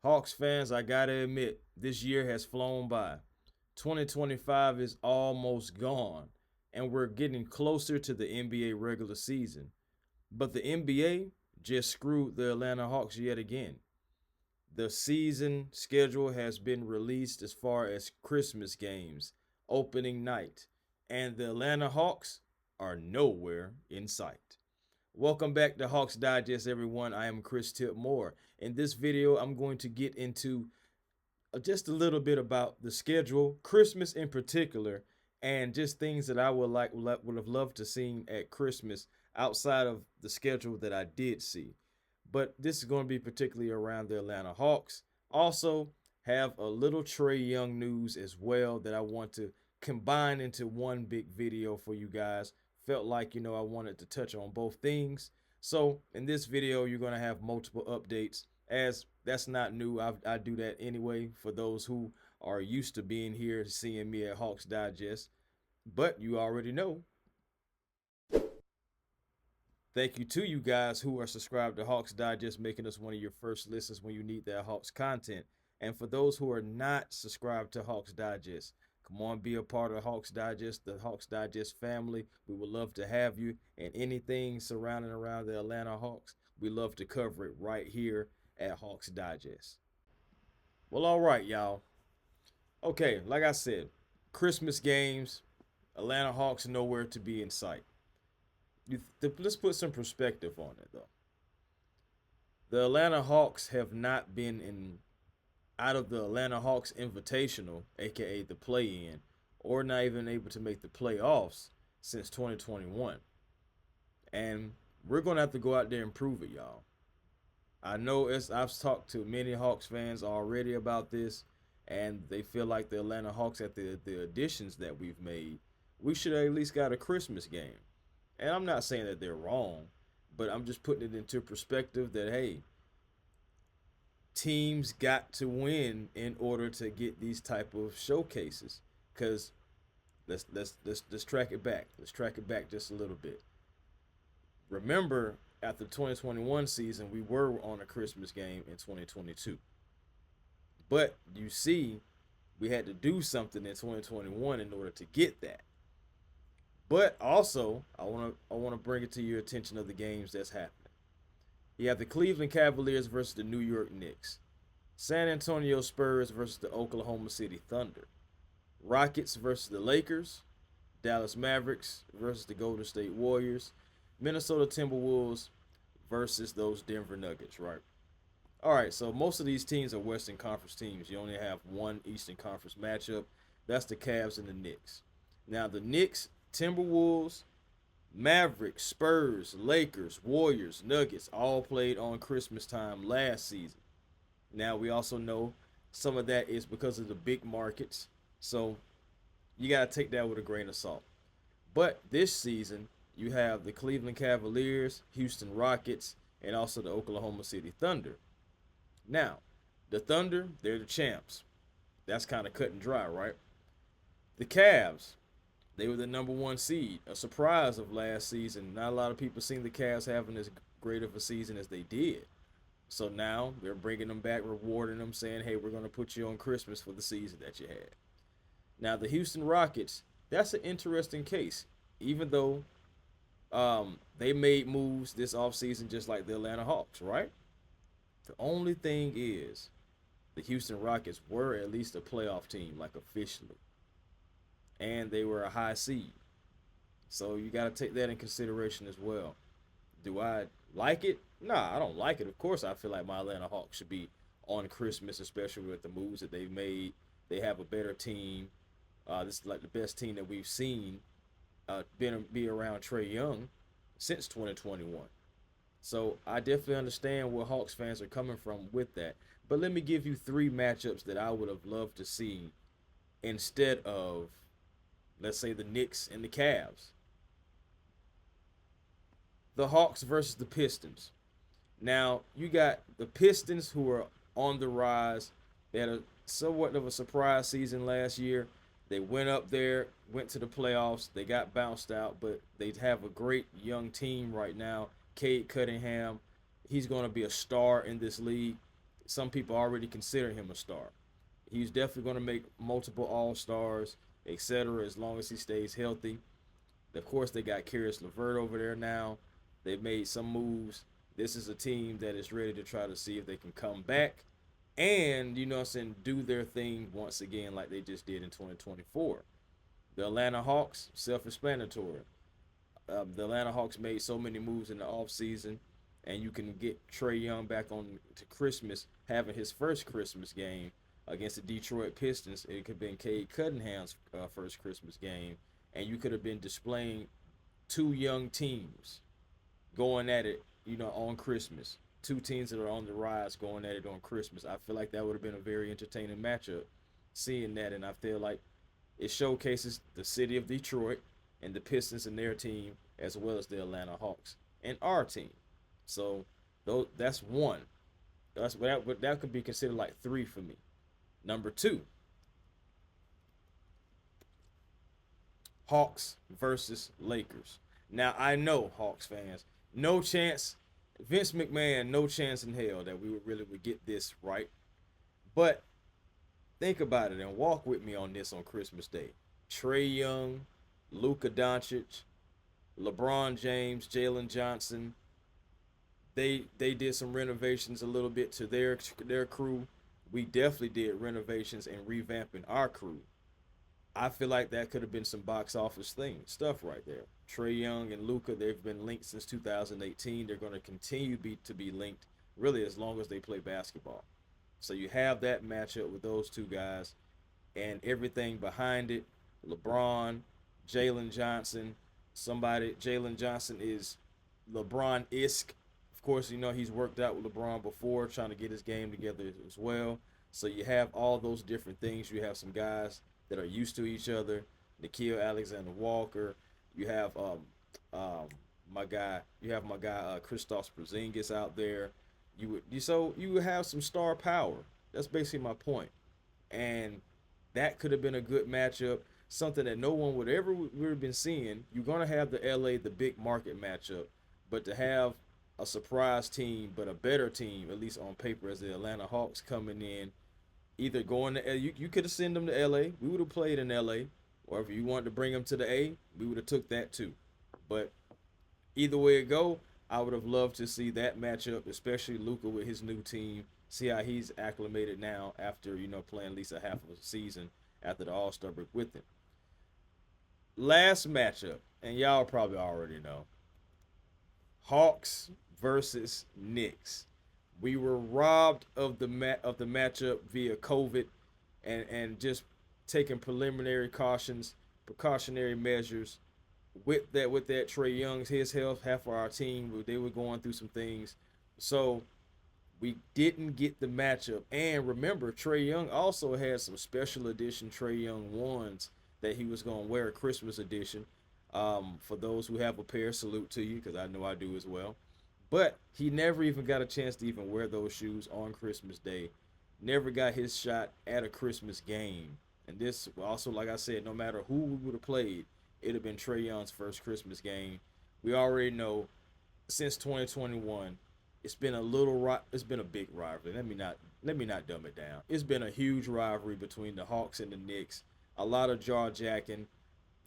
Hawks fans, I gotta admit, this year has flown by. 2025 is almost gone, and we're getting closer to the NBA regular season. But the NBA just screwed the Atlanta Hawks yet again. The season schedule has been released as far as Christmas games, opening night, and the Atlanta Hawks are nowhere in sight. Welcome back to Hawks Digest, everyone. I am Chris Tipmore. In this video, I'm going to get into just a little bit about the schedule, Christmas in particular, and just things that I would have loved to seen at Christmas outside of the schedule that I did see. But this is going to be particularly around the Atlanta Hawks. Also, have a little Trae Young news as well that I want to combine into one big video for you guys. Felt like, I wanted to touch on both things. So in this video, you're going to have multiple updates, as that's not new. I do that anyway for those who are used to being here, seeing me at Hawks Digest. But you already know. Thank you to you guys who are subscribed to Hawks Digest, making us one of your first listens when you need that Hawks content. And for those who are not subscribed to Hawks Digest, come on, be a part of Hawks Digest, the Hawks Digest family. We would love to have you. And anything surrounding around the Atlanta Hawks, we love to cover it right here at Hawks Digest. Well, all right, y'all. Okay, like I said, Christmas games, Atlanta Hawks nowhere to be in sight. Let's put some perspective on it, though. The Atlanta Hawks have not been out of the Atlanta Hawks Invitational, aka the play-in, or not even able to make the playoffs since 2021. And we're gonna have to go out there and prove it, y'all. I know I've talked to many Hawks fans already about this, and they feel like the Atlanta Hawks, at the additions that we've made, we should have at least got a Christmas game. And I'm not saying that they're wrong, but I'm just putting it into perspective that, hey, teams got to win in order to get these type of showcases. Because let's track it back. Let's track it back just a little bit. Remember, after the 2021 season, we were on a Christmas game in 2022. But you see, we had to do something in 2021 in order to get that. But also, I want to bring it to your attention of the games that's happening. You have the Cleveland Cavaliers versus the New York Knicks, San Antonio Spurs versus the Oklahoma City Thunder, Rockets versus the Lakers, Dallas Mavericks versus the Golden State Warriors, Minnesota Timberwolves versus those Denver Nuggets, right? All right, so most of these teams are Western Conference teams. You only have one Eastern Conference matchup. That's the Cavs and the Knicks. Now, the Knicks, Timberwolves, Mavericks, Spurs, Lakers, Warriors, Nuggets all played on Christmas time last season. Now, we also know some of that is because of the big markets. So you got to take that with a grain of salt. But this season, you have the Cleveland Cavaliers, Houston Rockets, and also the Oklahoma City Thunder. Now, the Thunder, they're the champs. That's kind of cut and dry, right? The Cavs, they were the number one seed, a surprise of last season. Not a lot of people seen the Cavs having as great of a season as they did. So now they're bringing them back, rewarding them, saying, hey, we're going to put you on Christmas for the season that you had. Now, the Houston Rockets, that's an interesting case. Even though they made moves this offseason just like the Atlanta Hawks, right? The only thing is the Houston Rockets were at least a playoff team, like officially. And they were a high seed. So you got to take that in consideration as well. Do I like it? Nah, I don't like it. Of course, I feel like my Atlanta Hawks should be on Christmas, especially with the moves that they've made. They have a better team. This is like the best team that we've seen be around Trey Young since 2021. So I definitely understand where Hawks fans are coming from with that. But let me give you three matchups that I would have loved to see instead of, let's say, the Knicks and the Cavs. The Hawks versus the Pistons. Now, you got the Pistons, who are on the rise. They had a somewhat of a surprise season last year. They went up there, went to the playoffs. They got bounced out, but they have a great young team right now. Cade Cunningham, he's going to be a star in this league. some people already consider him a star. He's definitely going to make multiple All Stars, etc. As long as he stays healthy. Of course, they got Karis LeVert over there now. They've made some moves. This is a team that is ready to try to see if they can come back and, you know what I'm saying, do their thing once again like they just did in 2024. The Atlanta Hawks, self-explanatory. The Atlanta Hawks made so many moves in the offseason, and you can get Trae Young back on to Christmas, having his first Christmas game against the Detroit Pistons. It could have been Cade Cunningham first Christmas game, and you could have been displaying two young teams going at it, you know, on Christmas. Two teams that are on the rise going at it on Christmas. I feel like that would have been a very entertaining matchup, seeing that, and I feel like it showcases the city of Detroit and the Pistons and their team, as well as the Atlanta Hawks and our team. So that's one. That could be considered like three for me. Number two, Hawks versus Lakers. Now I know, Hawks fans, no chance. Vince McMahon, no chance in hell that we would get this right. But think about it and walk with me on this on Christmas Day. Trae Young, Luka Doncic, LeBron James, Jalen Johnson. They did some renovations a little bit to their crew. We definitely did renovations and revamping our crew. I feel like that could have been some box office stuff right there. Trae Young and Luka, they've been linked since 2018. They're going to continue to be linked really as long as they play basketball. So you have that matchup with those two guys and everything behind it. LeBron, Jalen Johnson. Jalen Johnson is LeBron-esque. Of course, you know, he's worked out with LeBron before, trying to get his game together as well. So you have all those different things. You have some guys that are used to each other. Nickeil Alexander-Walker. You have my guy Kristaps Porzingis out there. You would have some star power. That's basically my point. And that could have been a good matchup, something that no one would ever have been seeing. You're gonna have the big market matchup, but to have a surprise team, but a better team, at least on paper, as the Atlanta Hawks coming in, either going to you could have sent them to LA. We would have played in LA, or if you wanted to bring them to the A, we would have took that too. But either way it go, I would have loved to see that matchup, especially Luka with his new team. See how he's acclimated now after, you know, playing at least a half of a season after the All-Star break with him. Last matchup, and y'all probably already know, Hawks versus Knicks. We were robbed of the matchup via COVID and just taking precautionary measures with that Trae Young's his health, half of our team, they were going through some things. So we didn't get the matchup. And remember, Trae Young also had some special edition Trae Young ones that he was going to wear, a Christmas edition. For those who have a pair, salute to you, because I know I do as well. But he never even got a chance to even wear those shoes on Christmas Day. Never got his shot at a Christmas game. And this also, like I said, no matter who we would have played, it would have been Trae Young's first Christmas game. We already know since 2021, it's been a big rivalry. Let me not dumb it down. It's been a huge rivalry between the Hawks and the Knicks. A lot of jaw jacking.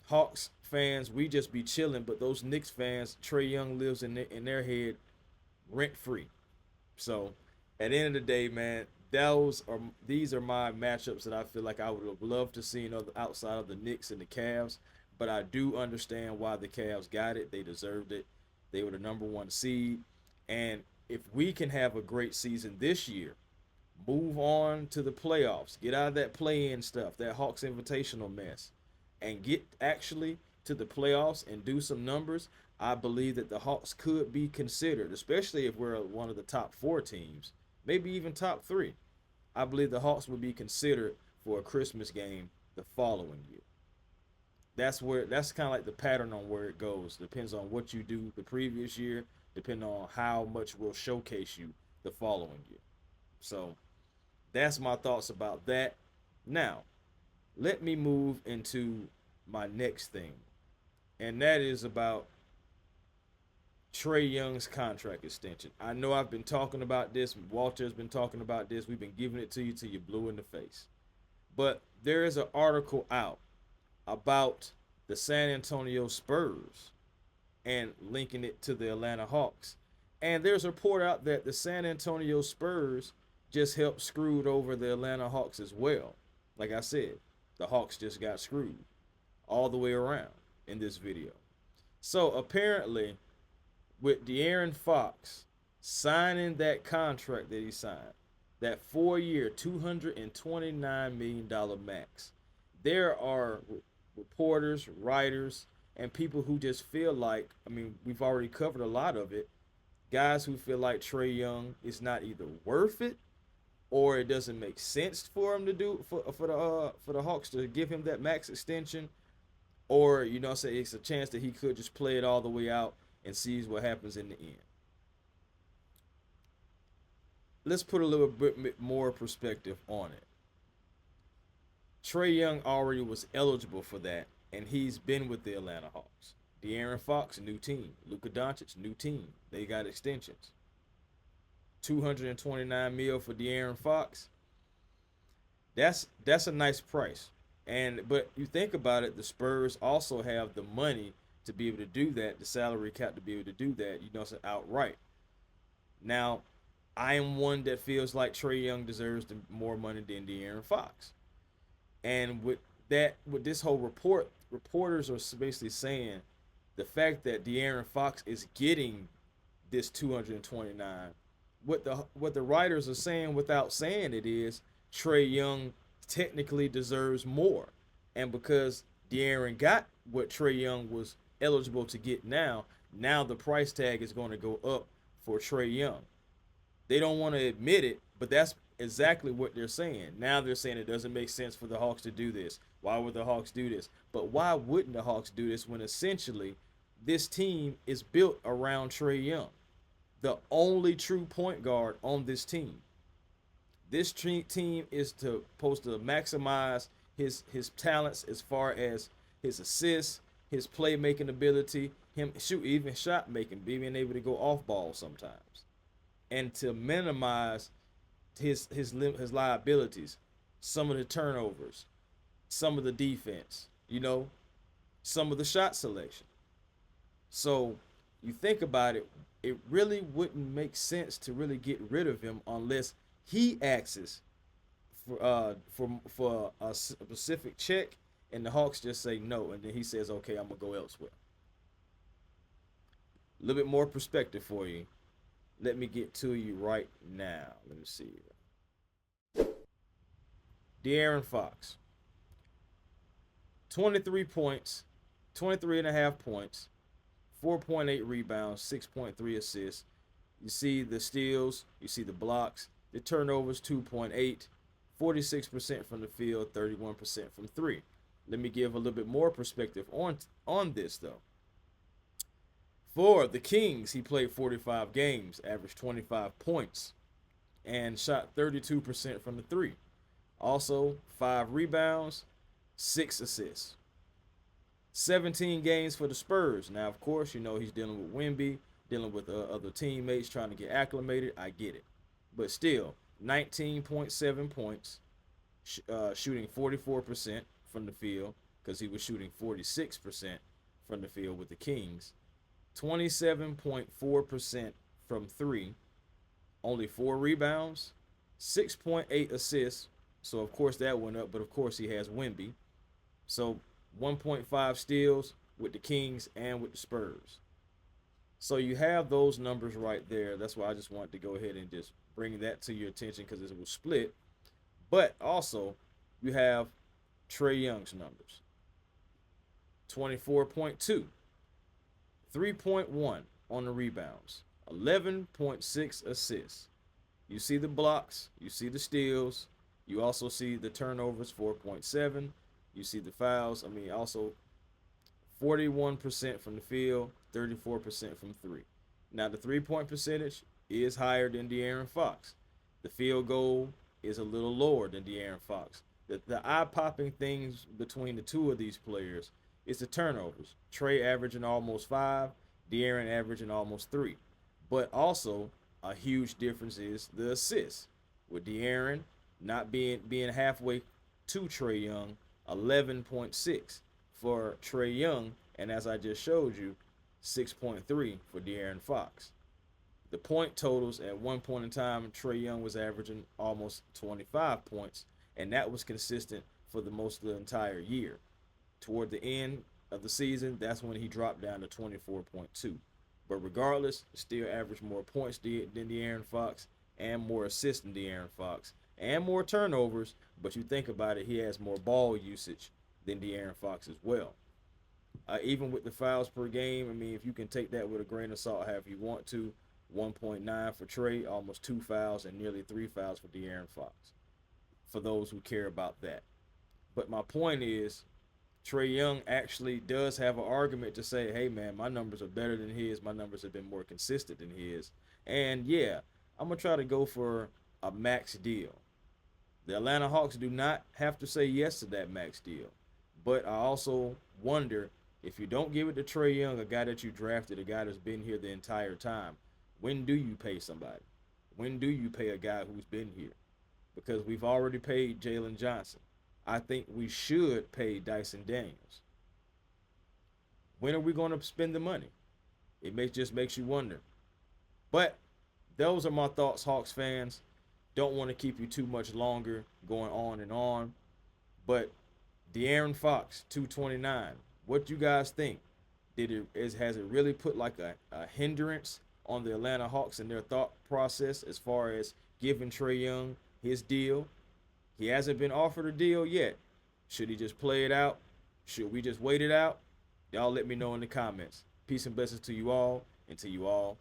Hawks fans, we just be chilling, but those Knicks fans, Trae Young lives in their head rent free. So at the end of the day, man, these are my matchups that I feel like I would have loved to see outside of the Knicks and the Cavs. But I do understand why the Cavs got it. They deserved it. They were the number one seed. And if we can have a great season this year, move on to the playoffs, get out of that play-in stuff, that Hawks Invitational mess, and get actually to the playoffs and do some numbers, I believe that the Hawks could be considered, especially if we're one of the top 4 teams, maybe even top 3. I believe the Hawks would be considered for a Christmas game the following year. That's kind of like the pattern on where it goes. Depends on what you do the previous year, depending on how much we'll showcase you the following year. So that's my thoughts about that. Now, let me move into my next thing, and that is about Trey Young's contract extension. I know I've been talking about this. Walter's been talking about this. We've been giving it to you till you're blue in the face. But there is an article out about the San Antonio Spurs and linking it to the Atlanta Hawks. And there's a report out that the San Antonio Spurs just helped screwed over the Atlanta Hawks as well. Like I said, the Hawks just got screwed all the way around in this video. So apparently, with DeAaron Fox signing that contract that he signed, that 4-year, $229 million max, there are reporters, writers, and people who just feel like, I mean, we've already covered a lot of it, guys who feel like Trey Young is not either worth it or it doesn't make sense for him to do for the Hawks to give him that max extension, or say it's a chance that he could just play it all the way out and sees what happens in the end. Let's put a little bit more perspective on it. Trey Young already was eligible for that, and he's been with the Atlanta Hawks. DeAaron Fox, new team. Luka Doncic, new team. They got extensions. $229 million for DeAaron Fox. That's a nice price. But you think about it, the Spurs also have the money to be able to do that, the salary cap to be able to do that, outright. Now, I am one that feels like Trey Young deserves more money than DeAaron Fox. And with this whole report, reporters are basically saying the fact that DeAaron Fox is getting this 229, what the writers are saying without saying it is Trey Young technically deserves more. And because DeAaron got what Trey Young was eligible to get now the price tag is going to go up for Trey Young. They don't want to admit it, but that's exactly what they're saying. Now they're saying it doesn't make sense for the Hawks to do this. Why would the Hawks do this? But why wouldn't the Hawks do this when essentially this team is built around Trey Young, the only true point guard on this team? This team is supposed to maximize his talents as far as his assists, his playmaking ability, even shot making, being able to go off ball sometimes, and to minimize his liabilities, some of the turnovers, some of the defense, some of the shot selection. So you think about it, it really wouldn't make sense to really get rid of him unless he asks for a specific check and the Hawks just say no, and then he says, okay, I'm gonna go elsewhere. A little bit more perspective for you. Let me get to you right now. Let me see. DeAaron Fox, 23 points, 23 and a half points, 4.8 rebounds, 6.3 assists. You see the steals, you see the blocks, the turnovers, 2.8, 46% from the field, 31% from three. Let me give a little bit more perspective on this, though. For the Kings, he played 45 games, averaged 25 points, and shot 32% from the three. Also, 5 rebounds, 6 assists. 17 games for the Spurs. Now, of course, he's dealing with Wemby, dealing with other teammates, trying to get acclimated. I get it. But still, 19.7 points, shooting 44% from the field, because he was shooting 46% from the field with the Kings. 27.4% from three, only 4 rebounds, 6.8 assists. So, of course, that went up, but of course he has Wemby. So, 1.5 steals with the Kings and with the Spurs. So, you have those numbers right there. That's why I just wanted to go ahead and just bring that to your attention because it was split. But also, you have Trey Young's numbers. 24.2. 3.1 on the rebounds. 11.6 assists. You see the blocks. You see the steals. You also see the turnovers, 4.7. You see the fouls. Also 41% from the field, 34% from three. Now, the three-point percentage is higher than DeAaron Fox. The field goal is a little lower than DeAaron Fox. The eye-popping things between the two of these players is the turnovers. Trey averaging almost 5, DeAaron averaging almost 3. But also, a huge difference is the assists. With DeAaron not being halfway to Trey Young, 11.6 for Trey Young, and as I just showed you, 6.3 for DeAaron Fox. The point totals at one point in time, Trey Young was averaging almost 25 points, and that was consistent for the most of the entire year. Toward the end of the season, that's when he dropped down to 24.2. But regardless, still averaged more points than DeAaron Fox, and more assists than DeAaron Fox, and more turnovers. But you think about it, he has more ball usage than DeAaron Fox as well. Even with the fouls per game, I mean, if you can take that with a grain of salt, however you want to, 1.9 for Trey, almost 2 fouls, and nearly 3 fouls for DeAaron Fox, for those who care about that. But my point is, Trey Young actually does have an argument to say, hey, man, my numbers are better than his. My numbers have been more consistent than his. And, yeah, I'm going to try to go for a max deal. The Atlanta Hawks do not have to say yes to that max deal. But I also wonder, if you don't give it to Trey Young, a guy that you drafted, a guy that's been here the entire time, when do you pay somebody? When do you pay a guy who's been here? Because we've already paid Jalen Johnson. I think we should pay Dyson Daniels. When are we going to spend the money? Just makes you wonder. But those are my thoughts, Hawks fans. Don't want to keep you too much longer going on and on. But DeAaron Fox, 229. What do you guys think? Has it really put like a hindrance on the Atlanta Hawks and their thought process as far as giving Trey Young his deal? He hasn't been offered a deal yet. Should he just play it out? Should we just wait it out? Y'all let me know in the comments. Peace and blessings to you all, and to you all,